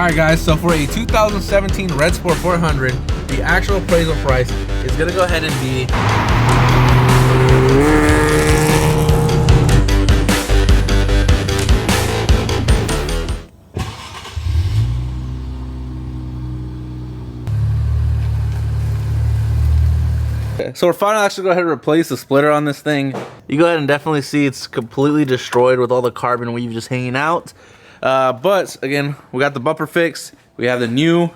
All right guys, so for a 2017 Redsport 400, the actual appraisal price is gonna go ahead and be so we're finally actually go ahead and replace the splitter on this thing. You go ahead and definitely see it's completely destroyed with all the carbon weave just hanging out. But again, we got the bumper fixed. We have the new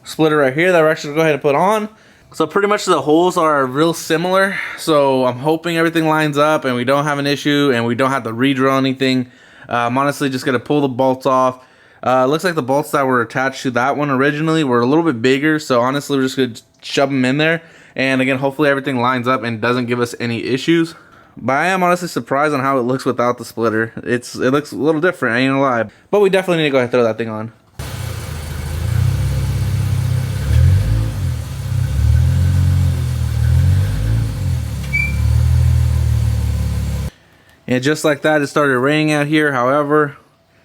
splitter right here that we're actually gonna go ahead and put on. So pretty much the holes are real similar. So I'm hoping everything lines up and we don't have an issue and we don't have to re-drill anything. I'm honestly just gonna pull the bolts off. Looks like the bolts that were attached to that one originally were a little bit bigger. So honestly, we're just gonna shove them in there. And again, hopefully everything lines up and doesn't give us any issues. But I am honestly surprised on how it looks without the splitter. It looks a little different, I ain't gonna lie. But we definitely need to go ahead and throw that thing on. And just like that, it started raining out here. However,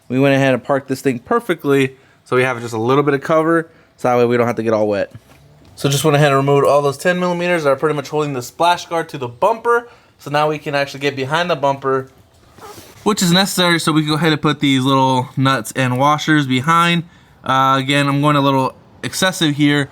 we went ahead and parked this thing perfectly, so we have just a little bit of cover, so that way we don't have to get all wet. So just went ahead and removed all those 10 millimeters that are pretty much holding the splash guard to the bumper. So now we can actually get behind the bumper, which is necessary so we can go ahead and put these little nuts and washers behind. Again, I'm going a little excessive here,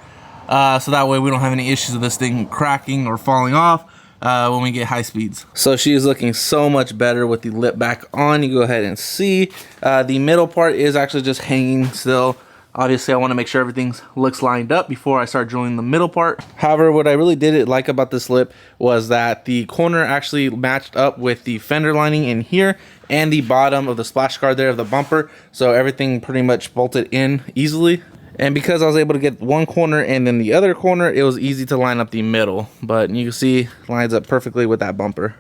so that way we don't have any issues with this thing cracking or falling off when we get high speeds. So she is looking so much better with the lip back on. You go ahead and see the middle part is actually just hanging still. Obviously, I want to make sure everything looks lined up before I start drilling the middle part. However, what I really did like about this lip was that the corner actually matched up with the fender lining in here and the bottom of the splash guard there of the bumper. So everything pretty much bolted in easily. And because I was able to get one corner and then the other corner, it was easy to line up the middle. But you can see it lines up perfectly with that bumper.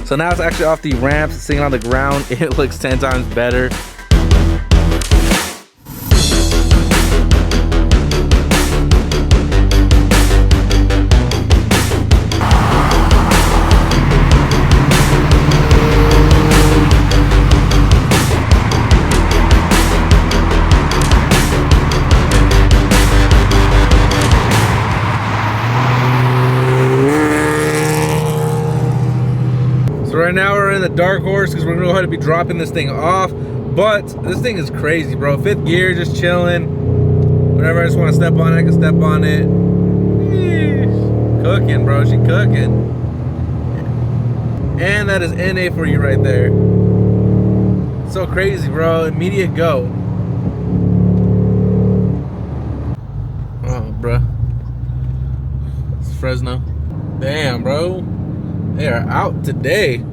So now it's actually off the ramps, it's sitting on the ground. It looks 10 times better. Right now we're in the dark horse because we're gonna go ahead and be dropping this thing off. But this thing is crazy, bro. 5th gear, just chilling. Whenever I just want to step on it, I can step on it. Yeesh. Cooking, bro. She cooking. And that is NA for you right there. So crazy, bro. Immediate go. Oh, bro. It's Fresno. Damn, bro. They are out today.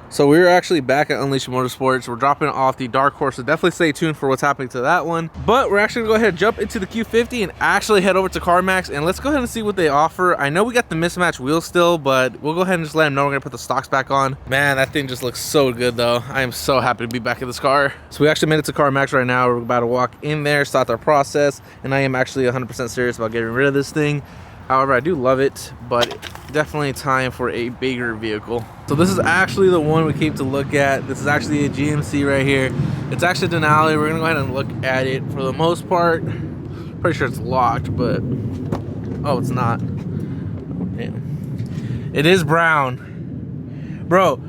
So we're actually back at Unleashed Motorsports. We're dropping off the dark horse, so definitely stay tuned for what's happening to that one. But we're actually gonna go ahead and jump into the Q50 and actually head over to CarMax and let's go ahead and see what they offer. I know we got the mismatched wheels still, but we'll go ahead and just let them know we're gonna put the stocks back on. Man, that thing just looks so good though. I am so happy to be back in this car. So we actually made it to CarMax right now. We're about to walk in there, start their process, and I am actually 100% serious about getting rid of this thing. However, I do love it, but definitely time for a bigger vehicle. So this is actually the one we came to look at. This is actually a GMC right here. It's actually Denali. We're gonna go ahead and look at it. For the most part, pretty sure it's locked, but oh, it's not. Damn. It is brown, bro.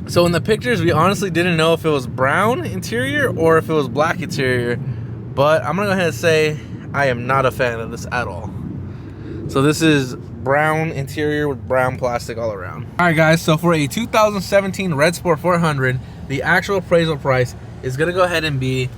So in the pictures, we honestly didn't know if it was brown interior or if it was black interior, but I'm gonna go ahead and say I am not a fan of this at all. So this is brown interior with brown plastic all around. All right guys, so for a 2017 Redsport 400, the actual appraisal price is gonna go ahead and be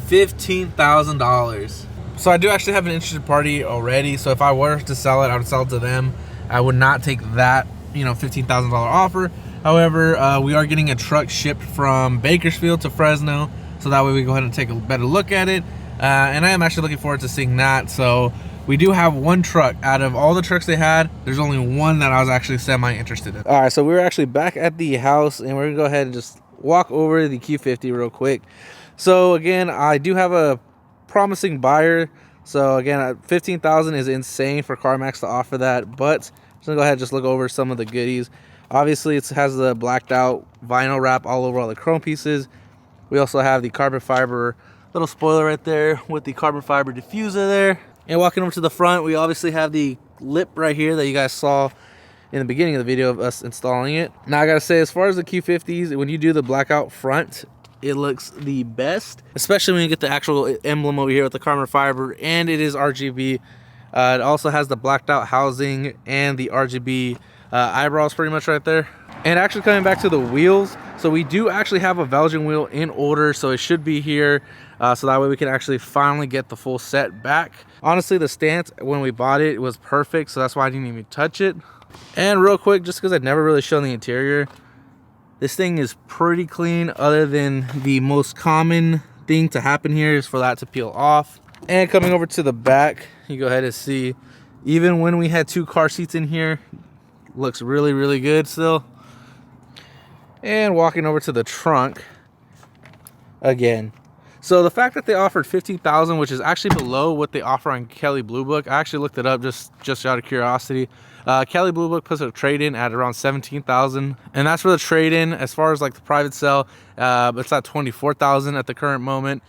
$15,000. So I do actually have an interested party already. So if I were to sell it, I would sell it to them. I would not take that, you know, $15,000 offer. However, we are getting a truck shipped from Bakersfield to Fresno. So that way we go ahead and take a better look at it. And I am actually looking forward to seeing that. So we do have one truck out of all the trucks they had. There's only one that I was actually semi-interested in. All right, so we're actually back at the house and we're gonna go ahead and just walk over the Q50 real quick. So again, I do have a promising buyer. So again, $15,000 is insane for CarMax to offer that, but I'm gonna go ahead and just look over some of the goodies. Obviously, it has the blacked out vinyl wrap all over all the chrome pieces. We also have the carbon fiber little spoiler right there with the carbon fiber diffuser there. And walking over to the front, we obviously have the lip right here that you guys saw in the beginning of the video of us installing it. Now I gotta say, as far as the Q50s, when you do the blackout front, it looks the best, especially when you get the actual emblem over here with the carbon fiber, and it is RGB. It also has the blacked out housing and the RGB eyebrows pretty much right there. And actually coming back to the wheels, so we do actually have a Belgian wheel in order, so it should be here, so that way we can actually finally get the full set back. Honestly, the stance when we bought it was perfect, so that's why I didn't even touch it. And real quick, just because I've never really shown the interior, this thing is pretty clean, other than the most common thing to happen here is for that to peel off. And coming over to the back, you go ahead and see, even when we had 2 car seats in here, looks really, really good still. And walking over to the trunk again. So the fact that they offered $15,000, which is actually below what they offer on Kelley Blue Book. I actually looked it up just out of curiosity. Kelley Blue Book puts a trade-in at around $17,000, and that's for the trade-in. As far as like the private sale, it's at $24,000 at the current moment.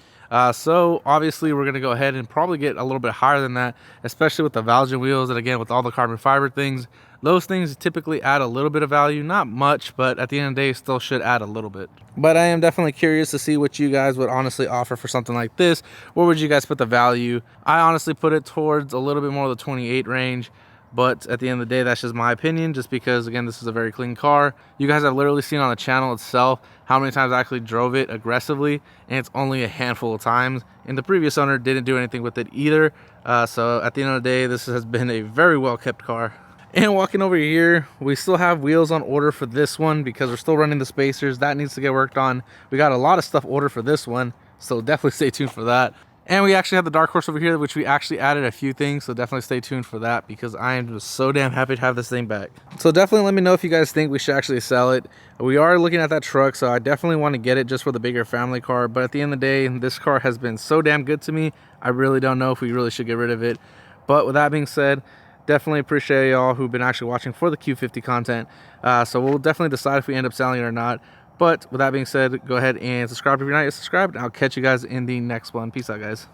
So obviously we're gonna go ahead and probably get a little bit higher than that, especially with the Belgian wheels, and again with all the carbon fiber things. Those things typically add a little bit of value, not much, but at the end of the day still should add a little bit. But I am definitely curious to see what you guys would honestly offer for something like this. Where would you guys put the value? I honestly put it towards a little bit more of the 28 range, but at the end of the day, that's just my opinion, just because again, this is a very clean car. You guys have literally seen on the channel itself how many times I actually drove it aggressively, and it's only a handful of times, and the previous owner didn't do anything with it either. So at the end of the day, this has been a very well kept car. And walking over here, we still have wheels on order for this one because we're still running the spacers. That needs to get worked on. We got a lot of stuff ordered for this one, so definitely stay tuned for that. And we actually have the dark horse over here, which we actually added a few things, so definitely stay tuned for that because I am just so damn happy to have this thing back. So definitely let me know if you guys think we should actually sell it. We are looking at that truck, so I definitely want to get it just for the bigger family car, but at the end of the day, this car has been so damn good to me, I really don't know if we really should get rid of it. But with that being said, definitely appreciate y'all who've been actually watching for the Q50 content. So we'll definitely decide if we end up selling it or not. But with that being said, go ahead and subscribe if you're not yet subscribed. I'll catch you guys in the next one. Peace out, guys.